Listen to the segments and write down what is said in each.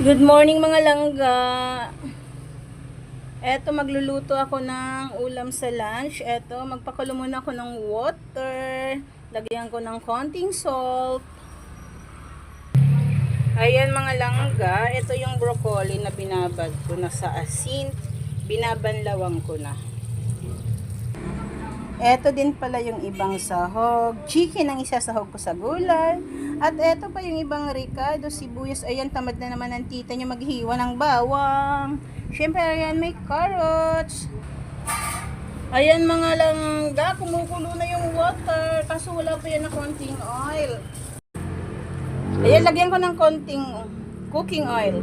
Good morning mga langga. Eto magluluto ako ng ulam sa lunch. Eto magpakulo muna ako ng water. Lagyan ko ng konting salt. Ayan mga langga, ito yung broccoli na binabad ko na sa asin. Binabanlawang ko na. Eto din pala yung ibang sahog. Chicken ang isasahog ko sa gulay. At eto pa yung ibang ricado, sibuyas. Ayan, tamad na naman ng tita niya maghiwa ng bawang. Siyempre, ayan, may carrots. Ayan mga langga, kumukulo na yung water. Kaso wala pa yan na konting oil. Ayan, lagyan ko ng konting cooking oil.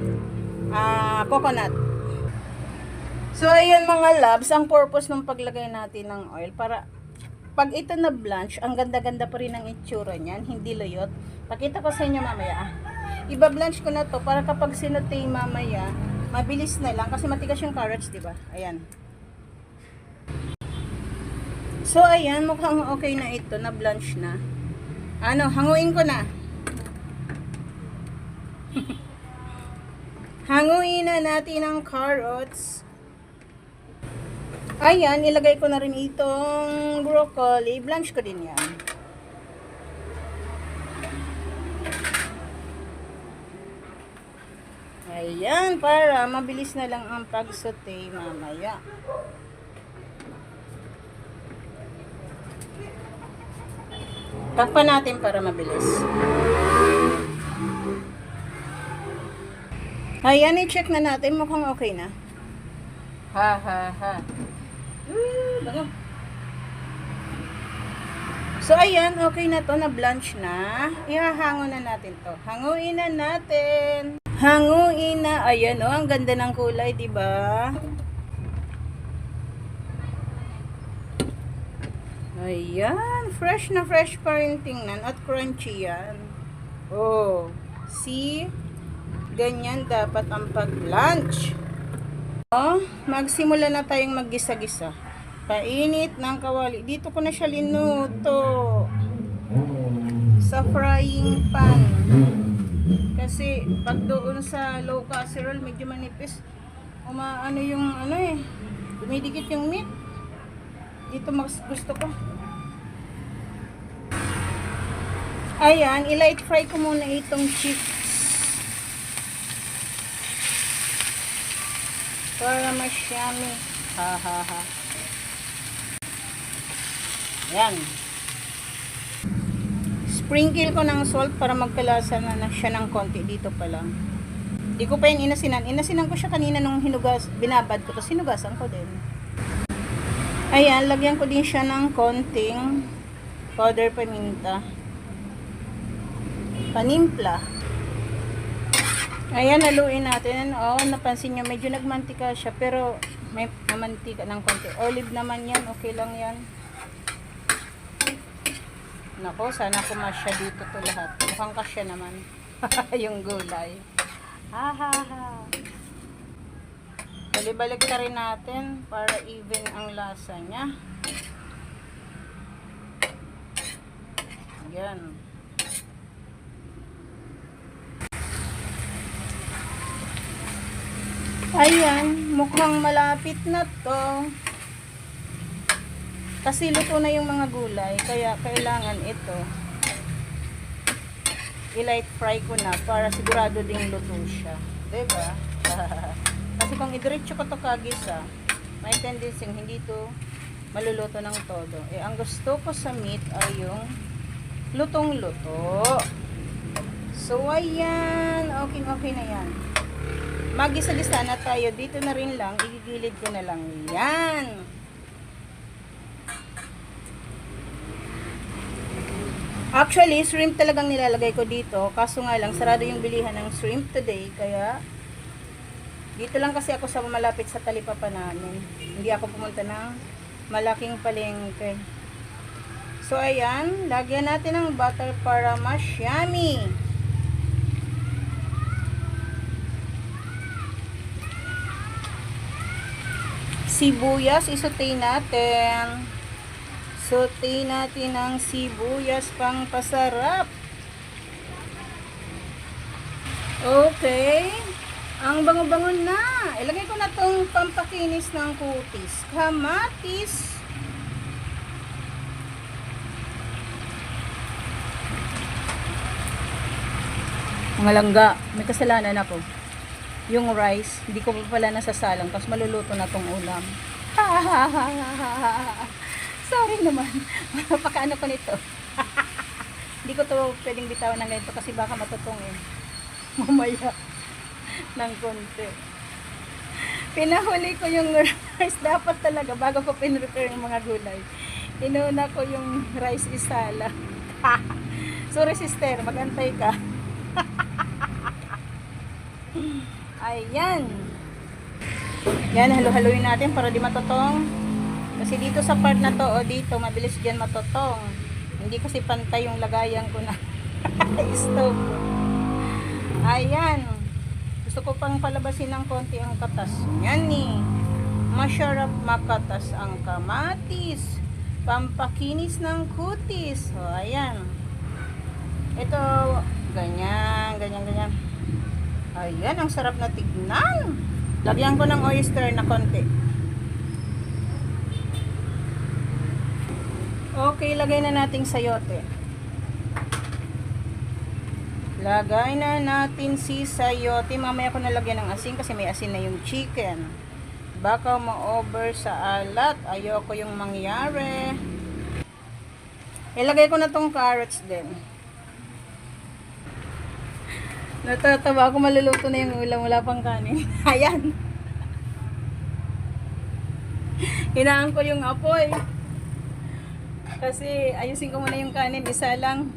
Coconut. So, ayan mga loves, ang purpose ng paglagay natin ng oil para pag ito na blanch, ang ganda-ganda pa rin ang itsura niyan, hindi luyot. Pakita ko sa inyo mamaya. Iba-blanch ko na to para kapag sinutay mamaya, mabilis na lang kasi matigas yung carrots, di ba? Ayan. So, ayan, mukhang okay na ito, na blanch na. Hanguin ko na. Hanguin na natin ang carrots. Ayan, ilagay ko na rin itong broccoli. Blanch ko din yan. Ayan, para mabilis na lang ang pag-saute mamaya. Takpan natin para mabilis. Ayan, i-check na natin. Mukhang okay na. So, ayan, okay na to, na blanch na. Ihahango na natin to. Hanguin na natin. Hanguin na. Ayan, ang ganda ng kulay, di ba? Ayan, fresh na fresh pa rin tingnan at crunchy yan. Oh, see? Ganyan dapat ang pag-lunch. Magsimula na tayong maggisa-gisa. Painit ng kawali. Dito ko na siya linuto sa frying pan. Kasi pag doon sa low casserole medyo manipis. Dumidikit yung meat. Dito mas gusto ko. Ayan, i-light fry ko muna itong chips. Para mas yummy. Yan. Sprinkle ko ng salt para magkalasa na siya ng konti dito pa lang. Hindi ko pa yung inasinan. Inasinan ko siya kanina nung binabad ko. Tapos hinugasan ko din. Ayan, lagyan ko din siya ng konting powder paminta. Panimpla. Ayan, haluin natin. Napansin nyo, medyo nagmantika siya. Pero may mantika ng konti. Olive naman yan. Okay lang yan. Nako, sana kumasya dito to lahat. Mukhang kasya naman. Yung gulay. Balik-balik na rin natin para even ang lasa niya. Ayan. Ayan, mukhang malapit na to. Kasi luto na yung mga gulay, kaya kailangan ito i-light fry ko na para sigurado ding luto siya. Diba? Kasi kung idiretso ko to kagisa, may tendency hindi to maluluto ng todo. Ang gusto ko sa meat ay yung lutong-luto. So, ayan. Okay na yan. Magisa-gisa na tayo. Dito na rin lang. Igigilid ko na lang. Yan. Actually, shrimp talagang nilalagay ko dito. Kaso nga lang, sarado yung bilihan ng shrimp today. Kaya, dito lang kasi ako sa malapit sa talipapa namin. Hindi ako pumunta ng malaking palengke. So, ayan. Lagyan natin ng butter para mas yummy. Sibuyas, isutay natin. Saute natin ang sibuyas pang pasarap. Okay. Ang bango-bango na. Ilagay ko na tong pampakinis ng kutis. Kamatis. Mga langga, may kasalanan ako. Yung rice, hindi ko pa pala nasasalang, tapos maluluto na tong ulam. Sorry naman. Napakaano ko nito. Hindi ko to pwedeng bitawan ng ganito kasi baka matutungin. Mamaya ng konti. Pinahuli ko yung rice. Dapat talaga, bago ko pinrepare yung mga gulay, inuna ko yung rice isala. Sorry sister, magantay ka. Ayan. Yan, halo-haloyin natin para di matutong. Kasi dito sa part na to, o dito, mabilis dyan matutong. Hindi kasi pantay yung lagayan ko na stove. Ayan. Gusto ko pang palabasin ng konti ang katas. Yan ni. Masarap makatas ang kamatis. Pampakinis ng kutis. O, ayan. Ito, ganyan, ganyan, ganyan. Ayan, ang sarap na tignan. Lagyan ko ng oyster na konti. Okay, lagay na nating sayote. Lagay na natin si sayote. Mamaya ko nalagyan ng asin kasi may asin na yung chicken. Baka ma-over sa alat. Ayoko yung mangyari. Ilagay ko na tong carrots din. Natatawa ako, maluluto na yung ulam, wala pang kanin. Ayan. Hinaan ko yung apoy. Kasi ayusin ko muna yung kanin, isa lang.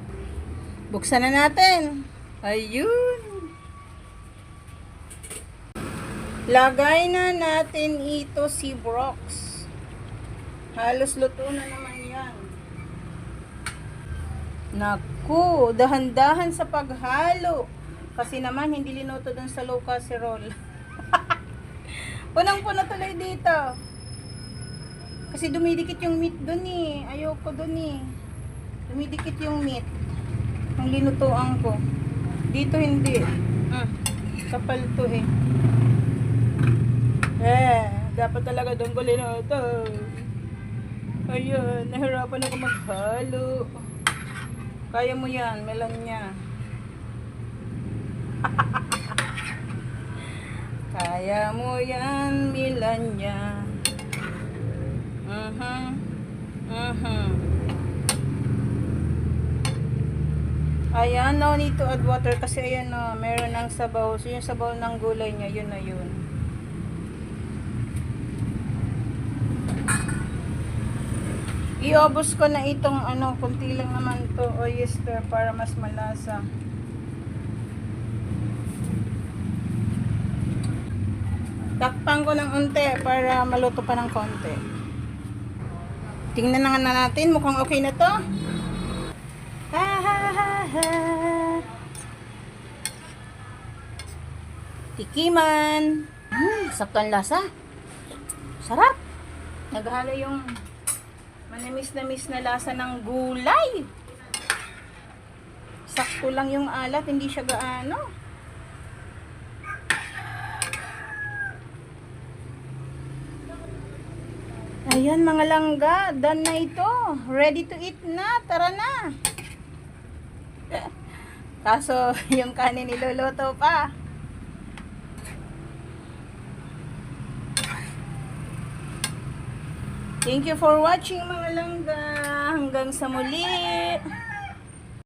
Buksan na natin. Ayun. Lagay na natin ito si brox. Halos luto na naman yan. Naku, dahan-dahan sa paghalo. Kasi naman, hindi linuto dun sa low casserole. Punang-puno tuloy dito. Kasi dumidikit yung meat dun eh. Ayoko dun eh. Dumidikit yung meat. Ang linutuan ko. Dito hindi. Kapal to eh. Dapat talaga dun ko linuto. Ayun, nahirapan ako maghalo. Kaya mo yan, Melania. Kaya mo yan, Melania. Ayan, no need to add water kasi ayan no, meron ng sabaw. So yung sabaw ng gulay niya, yun na yun. Iobos ko na itong ano, kunti lang naman to oyster para mas malasa. Takpan ko ng unti para maluto pa ng konti. Tingnan na nga natin, mukhang okay na to. Tikiman. Sakto ang lasa. Sarap. Naghalo yung manamis na lasa ng gulay. Sakto lang yung alat, hindi siya gaano. Ayan mga langga, done na ito. Ready to eat na, tara na. Kaso yung kanin niluluto pa. Thank you for watching mga langga. Hanggang sa muli.